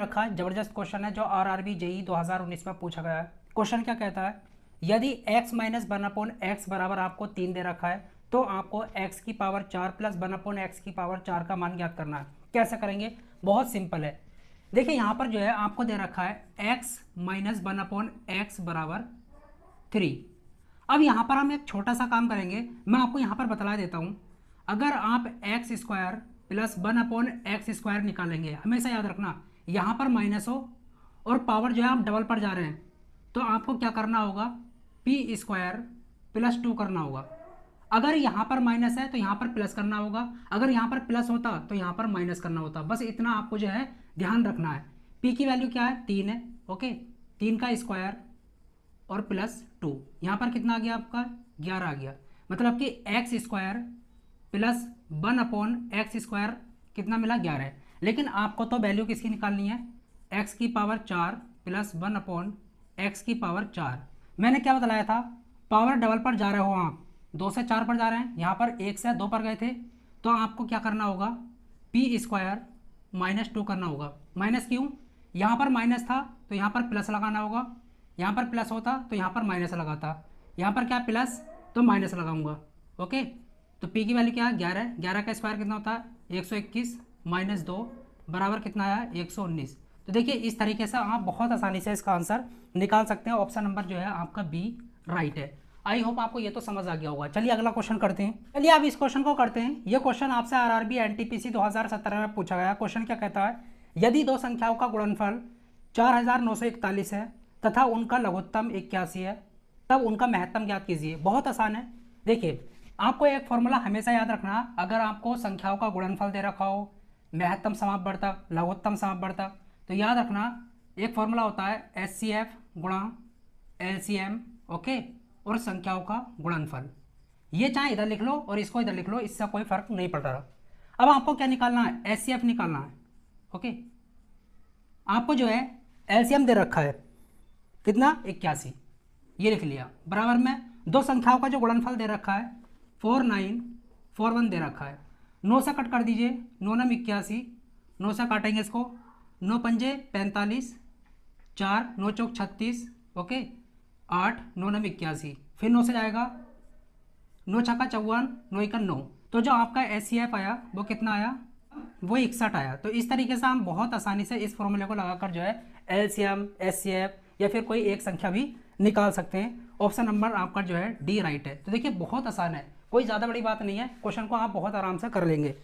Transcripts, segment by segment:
रखा है, जबरदस्त क्वेश्चन है जो आरआरबी जेई 2019 में पूछा गया है। क्वेश्चन क्या कहता है, यदि x minus one upon x बराबर आपको 3 दे रखा है तो आपको x की power 4 plus one upon x की पावर 4 का मान ज्ञात करना है। कैसे करेंगे, बहुत सिंपल है। देखिए यहाँ पर जो है आपको दे रखा है x minus one upon x बराबर 3। अब यहाँ पर हम एक छोटा सा काम करेंगे, मैं आपको यहाँ पर बतला देता हूँ। अगर आप x square plus one upon x square निकालेंगे, हमेशा याद रखना यहाँ पर माइनस हो और पावर जो है आप डबल पर जा रहे हैं, तो आपको क्या करना होगा, पी स्क्वायर प्लस 2 करना होगा। अगर यहाँ पर माइनस है तो यहाँ पर प्लस करना होगा, अगर यहाँ पर प्लस होता तो यहाँ पर माइनस करना होता। बस इतना आपको जो है ध्यान रखना है। पी की वैल्यू क्या है, 3 है। ओके, 3 का स्क्वायर और प्लस 2, यहाँ पर कितना आ गया आपका 11 आ गया। मतलब कि x square plus one upon x square कितना मिला, 11 है। लेकिन आपको तो वैल्यू किसकी निकालनी है, एक्स की power 4 plus one upon x की पावर 4। मैंने क्या बतलाया था, पावर डबल पर जा रहे हो आप, 2 से 4 पर जा रहे हैं, यहाँ पर 1 से 2 पर गए थे, तो आपको क्या करना होगा, पी स्क्वायर माइनस 2 करना होगा। माइनस क्यों, यहाँ पर माइनस था तो यहाँ पर प्लस लगाना होगा, यहाँ पर प्लस होता तो यहाँ पर माइनस लगाता, यहाँ पर क्या प्लस तो माइनस लगाऊंगा। ओके, तो p की वैल्यू क्या है, 11। 11 का स्क्वायर कितना होता है, 121 माइनस 2 बराबर कितना आया, 119। तो देखिए इस तरीके से आप बहुत आसानी से इसका आंसर निकाल सकते हैं। ऑप्शन नंबर जो है आपका बी राइट है। आई होप आपको ये तो समझ आ गया होगा। चलिए अगला क्वेश्चन करते हैं। चलिए आप इस क्वेश्चन को करते हैं। ये क्वेश्चन आपसे आरआरबी एनटीपीसी 2017 में पूछा गया। क्वेश्चन क्या कहता है, यदि दो संख्याओं का गुणनफल 4941 है तथा उनका लघुत्तम 81 है, तब उनका महत्तम ज्ञात कीजिए। बहुत आसान है। देखिए आपको एक फॉर्मूला हमेशा याद रखना, अगर आपको संख्याओं का गुणनफल दे रखा हो, महत्तम समापवर्तक लघुत्तम समापवर्तक, तो याद रखना एक फॉर्मूला होता है HCF गुणा LCM। ओके, और संख्याओं का गुणनफल, ये चाहे इधर लिख लो और इसको इधर लिख लो, इससे कोई फर्क नहीं पड़ रहा। अब आपको क्या निकालना है, HCF निकालना है। ओके, आपको जो है LCM दे रखा है कितना, 81, ये लिख लिया। बराबर में दो संख्याओं का जो गुणनफल दे रखा है 4941 दे रखा है। 9 से कट कर दीजिए, 9 नम 81, 9 से काटेंगे इसको, 9 पंजे 45, 4 9 चौक 36, ओके, 8 9 नम 81, फिर 9 से जाएगा, 9 छक्का 54, 9 इक्का 9। तो जो आपका HCF आया वो कितना आया, वो 61 आया। तो इस तरीके से हम बहुत आसानी से इस फॉर्मूले को लगाकर जो है LCM HCF या फिर कोई एक संख्या भी निकाल सकते हैं। ऑप्शन नंबर आपका जो है डी राइट है। तो देखिए बहुत आसान है, कोई ज़्यादा बड़ी बात नहीं है, क्वेश्चन को आप बहुत आराम से कर लेंगे।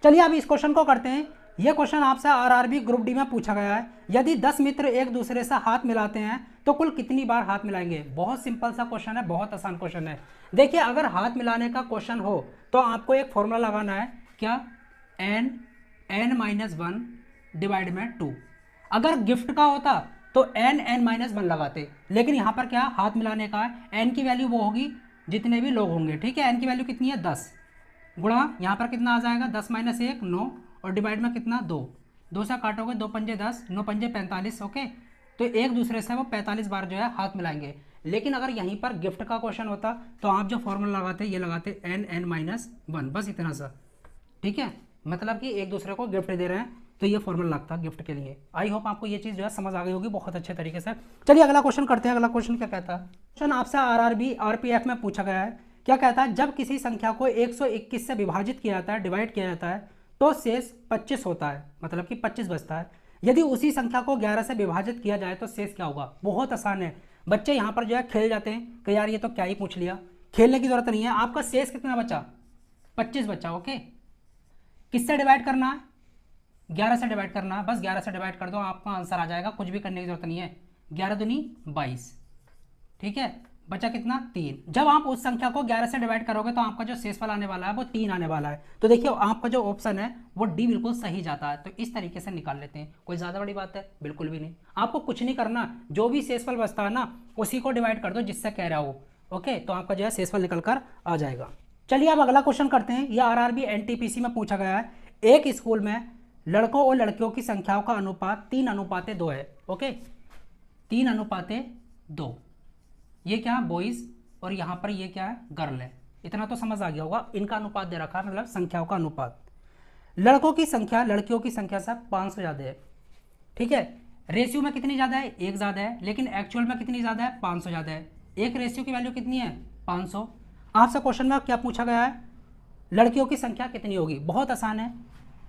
चलिए अब इस क्वेश्चन को करते हैं। यह क्वेश्चन आपसे आरआरबी ग्रुप डी में पूछा गया है। यदि 10 मित्र एक दूसरे से हाथ मिलाते हैं तो कुल कितनी बार हाथ मिलाएंगे। बहुत सिंपल सा क्वेश्चन है, बहुत आसान क्वेश्चन है। देखिए अगर हाथ मिलाने का क्वेश्चन हो तो आपको एक फॉर्मूला लगाना है, क्या, n-1 डिवाइड में 2। अगर गिफ्ट का होता तो n-1 लगाते, लेकिन यहाँ पर क्या हाथ मिलाने का है, n की वैल्यू वो होगी जितने भी लोग होंगे। ठीक है, n की वैल्यू कितनी है, 10, गुणा यहाँ पर कितना आ जाएगा, 10 - 1 9, और डिवाइड में कितना 2, 2 से काटोगे 2 पंजे 10, 9 पंजे 45। ओके, तो एक दूसरे से वो 45 बार जो है हाथ मिलाएंगे। लेकिन अगर यहीं पर गिफ्ट का क्वेश्चन होता तो आप जो फॉर्मूला लगाते ये लगाते n-1, बस इतना सा। ठीक है, मतलब कि एक दूसरे को गिफ्ट दे रहे हैं तो ये फॉर्मूला लगता गिफ्ट के लिए। आई होप आपको ये चीज़ जो है समझ आ गई होगी बहुत अच्छे तरीके से। चलिए अगला क्वेश्चन करते हैं। अगला क्वेश्चन क्या कहता है, क्वेश्चन आपसे आरआरबी आरपीएफ में पूछा गया है। क्या कहता है, जब किसी संख्या को 121 से विभाजित किया जाता है, डिवाइड किया जाता है, तो शेष 25 होता है, मतलब कि 25 बचता है। यदि उसी संख्या को 11 से विभाजित किया जाए तो शेष क्या होगा। बहुत आसान है, बच्चे यहाँ पर जो है खेल जाते हैं कि यार ये तो क्या ही पूछ लिया, खेलने की जरूरत नहीं है। आपका शेष कितना बचा, 25 बचा। ओके, किससे डिवाइड करना है, 11 से डिवाइड करना है, बस 11 से डिवाइड कर दो, आपका आंसर आ जाएगा, कुछ भी करने की जरूरत नहीं है। 11 दूनी 22, ठीक है, बचा कितना 3। जब आप उस संख्या को 11 से डिवाइड करोगे तो आपका जो शेषफल आने वाला है वो 3 आने वाला है। तो देखिए आपका जो ऑप्शन है वो डी बिल्कुल सही जाता है। तो इस तरीके से निकाल लेते हैं, कोई ज़्यादा बड़ी बात है बिल्कुल भी नहीं। आपको कुछ नहीं करना, जो भी शेषफल बचता है ना उसी को डिवाइड कर दो जिससे कह रहा हो। ओके, तो आपका जो है शेषफल निकल कर आ जाएगा। चलिए अब अगला क्वेश्चन करते हैं। यह आरआरबी एनटीपीसी में पूछा गया है। एक स्कूल में लड़कों और लड़कियों की संख्याओं का अनुपात 3:2 है। ओके, 3:2, ये क्या बॉयज़ और यहाँ पर ये क्या है, गर्ल है। इतना तो समझ आ गया होगा, इनका अनुपात दे रखा है, मतलब संख्याओं का अनुपात। लड़कों की संख्या लड़कियों की संख्या से 500 ज़्यादा है। ठीक है। रेशियो में कितनी ज़्यादा है, 1 ज़्यादा है, लेकिन एक्चुअल में कितनी ज़्यादा है, 500 ज़्यादा है। एक रेशियो की वैल्यू कितनी है, 500। आपसे क्वेश्चन में क्या पूछा गया है, लड़कियों की संख्या कितनी होगी। बहुत आसान है,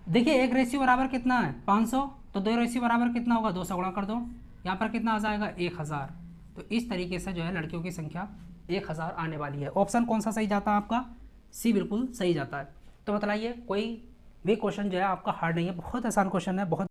देखिए एक रेशियो बराबर कितना है 500, तो 2 रेशियो बराबर कितना होगा, 2 से गुणा कर दो, यहाँ पर कितना आ जाएगा 1000। तो इस तरीके से जो है लड़कियों की संख्या 1000 आने वाली है। ऑप्शन कौन सा सही जाता है आपका, सी बिल्कुल सही जाता है। तो बतलाइए, कोई भी क्वेश्चन जो है आपका हार्ड नहीं है, बहुत आसान क्वेश्चन है, बहुत